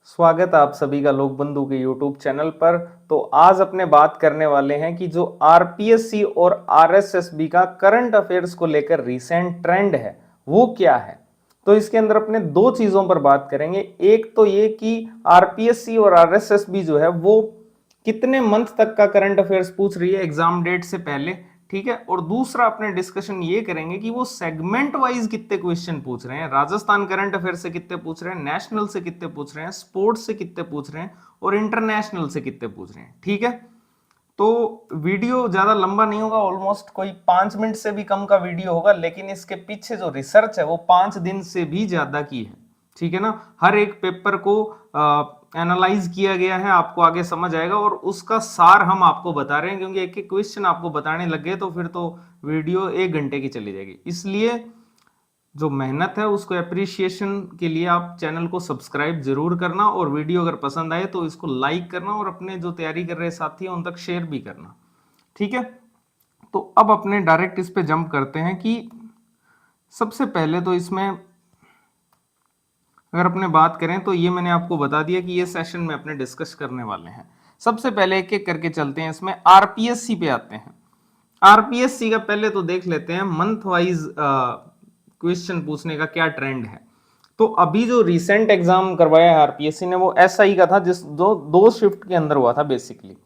स्वागत है आप सभी का लोक बंधु के YouTube चैनल पर। तो आज अपने बात करने वाले हैं कि जो आरपीएससी और आरएसएसबी का करंट अफेयर्स को लेकर रिसेंट ट्रेंड है वो क्या है। तो इसके अंदर अपने दो चीजों पर बात करेंगे। एक तो ये कि आरपीएससी और आरएसएसबी जो है वो कितने मंथ तक का करंट अफेयर्स पूछ रही है एग्जाम डेट से पहले, ठीक है। और दूसरा अपने डिस्कशन ये करेंगे कि वो सेगमेंट वाइज कितने क्वेश्चन पूछ रहे हैं, राजस्थान करंट अफेयर से कितने पूछ रहे हैं, नेशनल से कितने पूछ रहे हैं, स्पोर्ट्स से कितने पूछ रहे हैं और इंटरनेशनल से कितने पूछ रहे हैं, ठीक है। तो वीडियो ज्यादा लंबा नहीं होगा, ऑलमोस्ट कोई 5 मिनट से भी कम का वीडियो होगा, लेकिन इसके पीछे जो रिसर्च है वो 5 दिन से भी ज्यादा की है, ठीक है ना। हर एक पेपर को एनालाइज किया गया है, आपको आगे समझ आएगा और उसका सार हम आपको बता रहे हैं, क्योंकि एक एक क्वेश्चन आपको बताने लग गए तो फिर तो वीडियो 1 घंटे की चली जाएगी। इसलिए जो मेहनत है उसको एप्रिसिएशन के लिए आप चैनल को सब्सक्राइब जरूर करना और वीडियो अगर पसंद आए तो इसको लाइक करना और अपने जो तैयारी कर रहे साथी हैं उन तक शेयर भी करना, ठीक है। तो अब अपने डायरेक्ट इस पे जंप करते हैं कि सबसे पहले तो इसमें अगर अपने बात करें तो ये मैंने आपको बता दिया कि ये सेशन में अपने डिस्कस करने वाले हैं। सबसे पहले एक एक करके चलते हैं, इसमें आरपीएससी पे आते हैं। आरपीएससी का पहले तो देख लेते हैं मंथ वाइज क्वेश्चन पूछने का क्या ट्रेंड है। तो अभी जो रिसेंट एग्जाम करवाया है आरपीएससी ने वो एसआई का था, जिस दो शिफ्ट के अंदर हुआ था। बेसिकली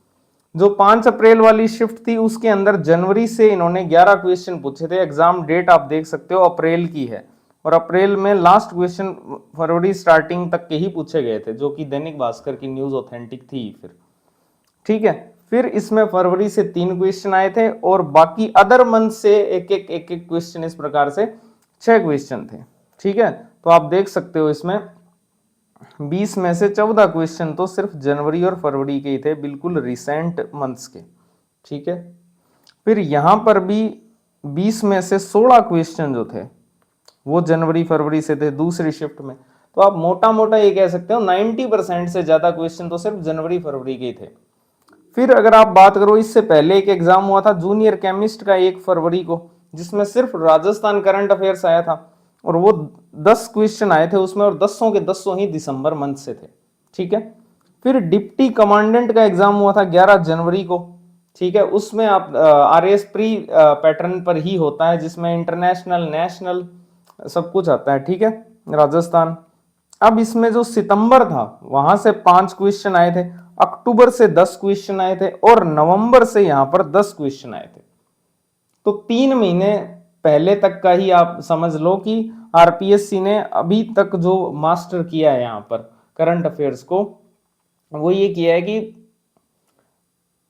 जो 5 अप्रैल वाली शिफ्ट थी उसके अंदर जनवरी से इन्होंने 11 क्वेश्चन पूछे थे। एग्जाम डेट आप देख सकते हो अप्रैल की है और अप्रैल में लास्ट क्वेश्चन फरवरी स्टार्टिंग तक के ही पूछे गए थे, जो कि दैनिक भास्कर की न्यूज ऑथेंटिक थी फिर, ठीक है। फिर इसमें फरवरी से 3 क्वेश्चन आए थे और बाकी अदर मंथ से एक एक क्वेश्चन, इस प्रकार से 6 क्वेश्चन थे, ठीक है। तो आप देख सकते हो इसमें 20 में से 14 क्वेश्चन तो सिर्फ जनवरी और फरवरी के ही थे, बिल्कुल रिसेंट मंथ्स के, ठीक है। फिर यहां पर भी 20 में से 16 क्वेश्चन जो थे वो जनवरी फरवरी से थे दूसरी शिफ्ट में। तो आप मोटा मोटा ये कह सकते हो 90% से ज्यादा क्वेश्चन तो सिर्फ जनवरी फरवरी के ही थे। फिर अगर आप बात करो, इससे पहले एक एग्जाम हुआ था जूनियर केमिस्ट का 1 फरवरी को, जिसमें सिर्फ राजस्थान करंट अफेयर्स आया था और वो 10 क्वेश्चन आए थे उसमें और 10 के 10 ही दिसंबर मंथ से थे, ठीक है। फिर डिप्टी कमांडेंट का एग्जाम हुआ था 11 जनवरी को, ठीक है। उसमें आप आरएएस प्री पैटर्न पर ही होता है, जिसमें इंटरनेशनल नेशनल सब कुछ आता है, ठीक है, राजस्थान। अब इसमें जो सितंबर था वहां से 5 क्वेश्चन आए थे, अक्टूबर से 10 क्वेश्चन आए थे और नवंबर से यहां पर 10 क्वेश्चन आए थे। तो 3 महीने पहले तक का ही आप समझ लो कि आरपीएससी ने अभी तक जो मास्टर किया है यहां पर करंट अफेयर्स को, वो ये किया है कि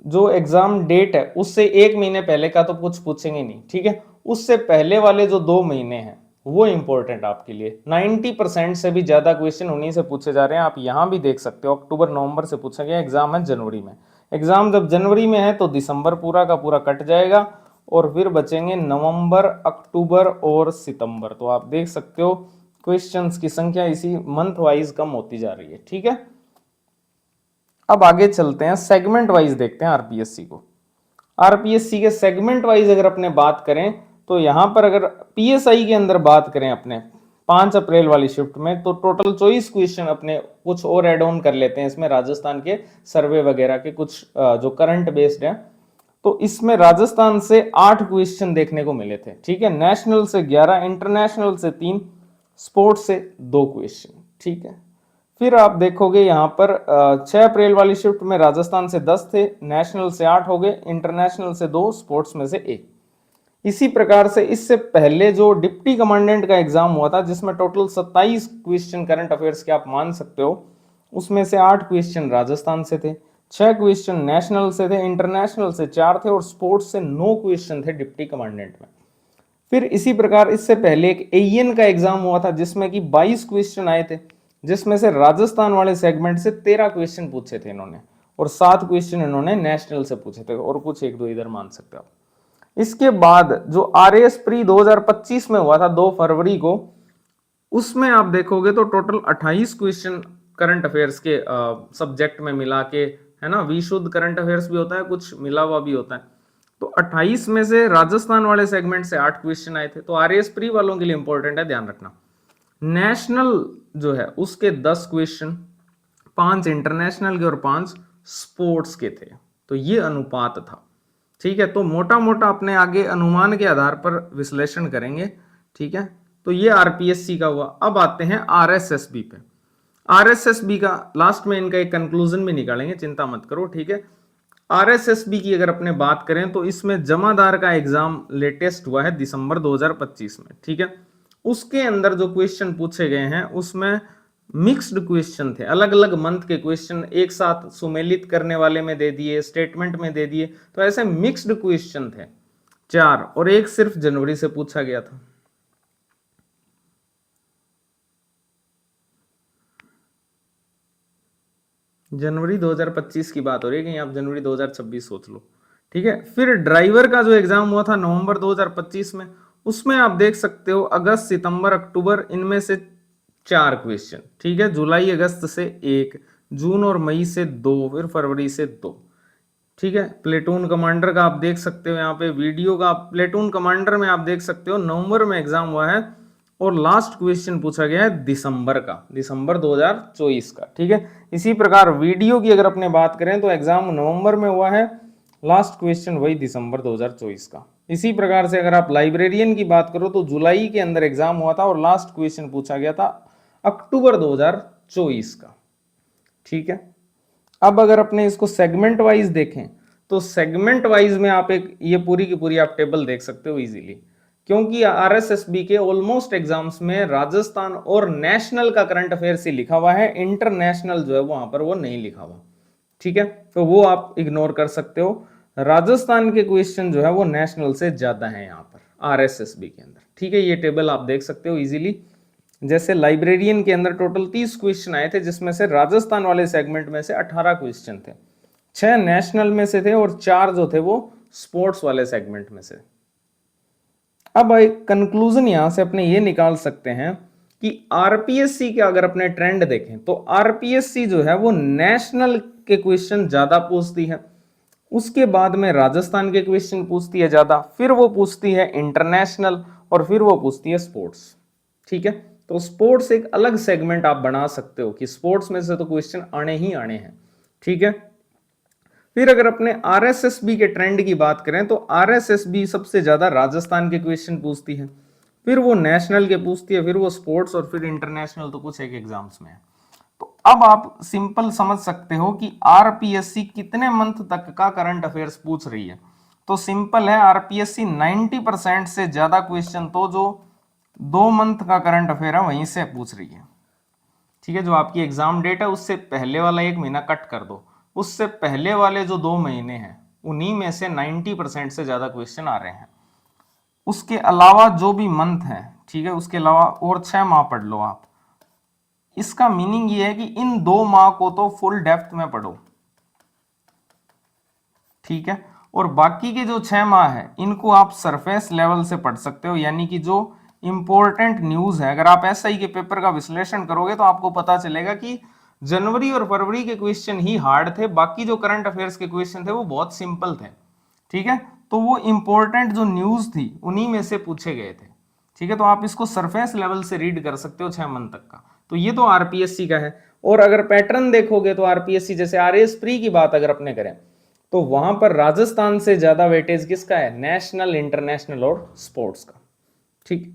जो एग्जाम डेट है उससे 1 महीने पहले का तो कुछ पूछेंगे नहीं, ठीक है। उससे पहले वाले जो 2 महीने हैं वो इंपॉर्टेंट आपके लिए। 90% से भी ज्यादा क्वेश्चन उन्हीं से पूछे जा रहे हैं। आप यहां भी देख सकते हो अक्टूबर नवंबर से पूछा गया, एग्जाम है जनवरी में। एग्जाम जब जनवरी में है तो दिसंबर पूरा का पूरा कट जाएगा और फिर बचेंगे नवंबर, अक्टूबर और सितंबर। तो आप देख सकते हो क्वेश्चंस की संख्या इसी मंथ वाइज कम होती जा रही है, ठीक है। अब आगे चलते हैं, सेगमेंट वाइज देखते हैं आरपीएससी को। आरपीएससी के सेगमेंट वाइज अगर अपने बात करें तो यहां पर अगर पीएसआई के अंदर बात करें अपने 5 अप्रैल वाली शिफ्ट में, तो टोटल 24 क्वेश्चन अपने कुछ और एड ऑन कर लेते हैं इसमें, राजस्थान के सर्वे वगैरह के कुछ जो करंट बेस्ड है। तो इसमें राजस्थान से 8 क्वेश्चन देखने को मिले थे, ठीक है। नेशनल से 11, इंटरनेशनल से 3, स्पोर्ट्स से 2 क्वेश्चन, ठीक है। फिर आप देखोगे यहाँ पर 6 अप्रैल वाली शिफ्ट में राजस्थान से 10 थे, नेशनल से 8 हो गए, इंटरनेशनल से 2, स्पोर्ट्स में से 1। इसी प्रकार से इससे पहले जो डिप्टी कमांडेंट का एग्जाम हुआ था जिसमें टोटल 27 क्वेश्चन करंट अफेयर्स के आप मान सकते हो, उसमें से 8 क्वेश्चन राजस्थान से थे, 6 क्वेश्चन नेशनल से थे, इंटरनेशनल से 4 थे और स्पोर्ट्स से 9 क्वेश्चन थे डिप्टी कमांडेंट में। फिर इसी प्रकार इससे पहले एक एईएन का एग्जाम हुआ था जिसमें कि 22 क्वेश्चन आए थे, जिसमें से राजस्थान वाले सेगमेंट से 13 क्वेश्चन पूछे थे इन्होंने और 7 क्वेश्चन इन्होंने नेशनल से पूछे थे और कुछ 1-2 इधर मान सकते हो। इसके बाद जो आरएएस प्री 2025 में हुआ था 2 फरवरी को, उसमें आप देखोगे तो टोटल 28 क्वेश्चन करंट अफेयर्स के सब्जेक्ट में मिला के, है ना, विशुद्ध करंट अफेयर्स भी होता है, कुछ मिला हुआ भी होता है। तो 28 में से राजस्थान वाले सेगमेंट से 8 क्वेश्चन आए थे। तो आरएएस प्री वालों के लिए इंपॉर्टेंट है, ध्यान रखना। नेशनल जो है उसके 10 क्वेश्चन, 5 इंटरनेशनल के और 5 स्पोर्ट्स के थे। तो ये अनुपात था। ठीक है, तो मोटा मोटा अपने आगे अनुमान के आधार पर विश्लेषण करेंगे। ठीक है, तो ये आरपीएससी का हुआ। अब आते हैं आरएसएसबी पे। आरएसएसबी का लास्ट में इनका एक कंक्लूजन भी निकालेंगे, चिंता मत करो। ठीक है, आरएसएसबी की अगर अपने बात करें तो इसमें जमादार का एग्जाम लेटेस्ट हुआ है दिसंबर 2025 में। ठीक है, उसके अंदर जो क्वेश्चन पूछे गए हैं उसमें मिक्स्ड क्वेश्चन थे, अलग अलग मंथ के क्वेश्चन एक साथ सुमेलित करने वाले में दे दिए, स्टेटमेंट में दे दिए, तो ऐसे मिक्स्ड क्वेश्चन थे 4, और एक सिर्फ जनवरी से पूछा गया था। जनवरी 2025 की बात हो रही है, कहीं आप जनवरी 2026 सोच लो। ठीक है, फिर ड्राइवर का जो एग्जाम हुआ था नवंबर 2025 में, उसमें आप देख सकते हो अगस्त सितंबर अक्टूबर इनमें से 4 क्वेश्चन। ठीक है, जुलाई अगस्त से 1, जून और मई से 2, फिर फरवरी से 2। ठीक है, प्लेटून कमांडर का आप देख सकते हो यहाँ पे वीडियो का, प्लेटून कमांडर में आप देख सकते हो नवंबर में एग्जाम हुआ है और लास्ट क्वेश्चन पूछा गया है दिसंबर का, दिसंबर 2024 का। ठीक है, इसी प्रकार वीडियो की अगर अपने बात करें तो एग्जाम नवंबर में हुआ है, लास्ट क्वेश्चन वही दिसंबर 2024 का। इसी प्रकार से अगर आप लाइब्रेरियन की बात करो तो जुलाई के अंदर एग्जाम हुआ था और लास्ट क्वेश्चन पूछा गया था अक्टूबर 2024 का। ठीक है, अब अगर अपने इसको सेगमेंट वाइज देखें तो सेगमेंट वाइज में आप एक ये पूरी की पूरी आप टेबल देख सकते हो इजीली, क्योंकि आरएसएसबी के ऑलमोस्ट एग्जाम्स में राजस्थान और नेशनल का करंट अफेयर्स ही लिखा हुआ है, इंटरनेशनल जो है वहां पर वो नहीं लिखा हुआ। ठीक है, तो वो आप इग्नोर कर सकते हो। राजस्थान के क्वेश्चन जो है वो नेशनल से ज्यादा है यहाँ पर आरएसएसबी के अंदर। ठीक है, ये टेबल आप देख सकते हो इजीली। जैसे लाइब्रेरियन के अंदर टोटल 30 क्वेश्चन आए थे, जिसमें से राजस्थान वाले सेगमेंट में से 18 क्वेश्चन थे, 6 नेशनल में से थे और 4 जो थे वो स्पोर्ट्स वाले सेगमेंट में से। अब एक कंक्लूजन यहां से अपने ये निकाल सकते हैं कि आरपीएससी के अगर अपने ट्रेंड देखें तो आरपीएससी जो है वो नेशनल के क्वेश्चन ज्यादा पूछती है, उसके बाद में राजस्थान के क्वेश्चन पूछती है ज्यादा, फिर वो पूछती है इंटरनेशनल और फिर वो पूछती है स्पोर्ट्स। ठीक है, तो स्पोर्ट्स एक अलग सेगमेंट आप बना सकते हो कि स्पोर्ट्स में से तो क्वेश्चन आने ही आने हैं। ठीक है, फिर अगर अपने आरएसएसबी के ट्रेंड की बात करें तो आरएसएसबी सबसे ज्यादा राजस्थान के क्वेश्चन पूछती है, फिर वो नेशनल के पूछती है, फिर वो स्पोर्ट्स और फिर इंटरनेशनल तो कुछ एक एग्जाम्स में है। तो अब आप सिंपल समझ सकते हो कि आरपीएससी कितने मंथ तक का करंट अफेयर्स पूछ रही है। तो सिंपल है, आरपीएससी 90% से ज्यादा क्वेश्चन तो जो 2 मंथ का करंट अफेयर है वहीं से पूछ रही है। ठीक है, जो आपकी एग्जाम डेट है उससे पहले वाला 1 महीना कट कर दो, उससे पहले वाले जो 2 महीने हैं उन्हीं में से 90% से ज्यादा क्वेश्चन आ रहे हैं। उसके अलावा जो भी मंथ है, ठीक है, उसके अलावा और 6 माह पढ़ लो आप। इसका मीनिंग ये है कि इन 2 माह को तो फुल डेप्थ में पढ़ो। ठीक है, और बाकी के जो 6 माह है इनको आप सरफेस लेवल से पढ़ सकते हो, यानी कि जो इंपॉर्टेंट न्यूज है, अगर आप एसआई के पेपर का विश्लेषण करोगे तो आपको पता चलेगा कि जनवरी और फरवरी के क्वेश्चन ही हार्ड थे, बाकी जो करंट अफेयर्स के क्वेश्चन थे वो बहुत सिंपल थे। ठीक है, तो वो इंपॉर्टेंट जो न्यूज थी उन्हीं में से पूछे गए थे। ठीक है, तो आप इसको सरफेस लेवल से रीड कर सकते हो 6 मंथ तक का। तो ये तो आरपीएससी का है। और अगर पैटर्न देखोगे तो आरपीएससी जैसे आरएस प्री की बात अगर अपने करें तो वहां पर राजस्थान से ज्यादा वेटेज किसका है, नेशनल, इंटरनेशनल और स्पोर्ट्स का। ठीक,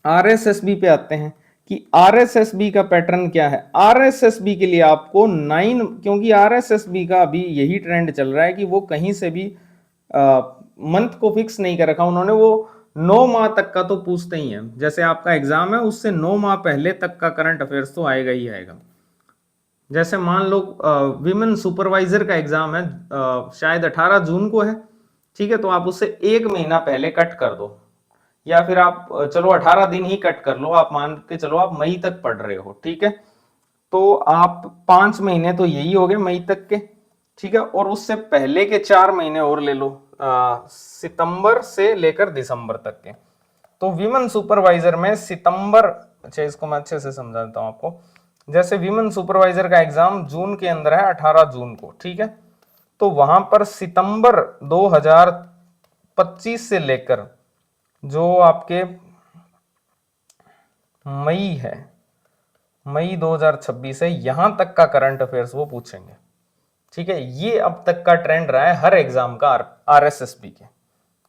आरएसएसबी पे आते हैं कि आरएसएसबी का पैटर्न क्या है। आरएसएसबी के लिए आपको 9, क्योंकि आरएसएसबी का अभी यही ट्रेंड चल रहा है कि वो कहीं से भी मंथ को फिक्स नहीं कर रखा उन्होंने, वो 9 माह तक का तो पूछते ही है। जैसे आपका एग्जाम है उससे 9 माह पहले तक का करंट अफेयर्स तो आएगा ही आएगा। जैसे मान लो विमेन सुपरवाइजर का एग्जाम है, शायद 18 जून को है। ठीक है, तो आप उससे 1 महीना पहले कट कर दो, या फिर आप चलो 18 दिन ही कट कर लो, आप मान के चलो आप मई तक पढ़ रहे हो। ठीक है, तो आप 5 महीने तो यही हो गए मई तक के। ठीक है, और उससे पहले के 4 महीने और ले लो, सितंबर से लेकर दिसंबर तक के। तो विमेन सुपरवाइजर में सितंबर, अच्छा इसको मैं अच्छे से समझा देता हूं आपको। जैसे विमेन सुपरवाइजर का एग्जाम जून के अंदर है, 18 जून को। ठीक है, तो वहां पर सितंबर 2025 से लेकर जो आपके मई है, मई 2026 है, यहां तक का करंट अफेयर्स वो पूछेंगे। ठीक है, ये अब तक का ट्रेंड रहा है हर एग्जाम का आरएसएसबी के।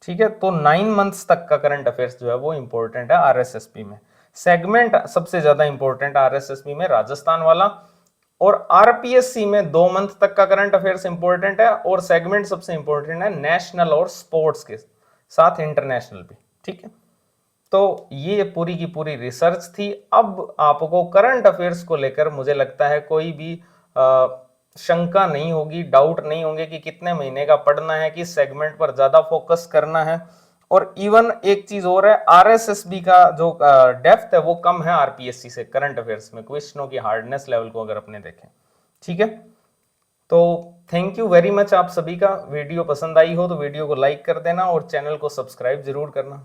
ठीक है, तो 9 मंथ्स तक का करंट अफेयर्स जो है वो इंपॉर्टेंट है आरएसएसबी में। सेगमेंट सबसे ज्यादा इंपॉर्टेंट आरएसएसबी में राजस्थान वाला, और आरपीएससी में 2 मंथ तक का करंट अफेयर्स इंपॉर्टेंट है, और सेगमेंट सबसे इंपॉर्टेंट है नेशनल और स्पोर्ट्स के साथ इंटरनेशनल भी। ठीक है, तो ये पूरी की पूरी रिसर्च थी। अब आपको करंट अफेयर्स को लेकर मुझे लगता है कोई भी शंका नहीं होगी, डाउट नहीं होंगे कि कितने महीने का पढ़ना है, किस सेगमेंट पर ज्यादा फोकस करना है। और इवन एक चीज और है, आरएसएसबी का जो डेप्थ है वो कम है आरपीएससी से करंट अफेयर्स में, क्वेश्चनों की हार्डनेस लेवल को अगर अपने देखें। ठीक है, तो थैंक यू वेरी मच आप सभी का। वीडियो पसंद आई हो तो वीडियो को लाइक कर देना और चैनल को सब्सक्राइब जरूर करना।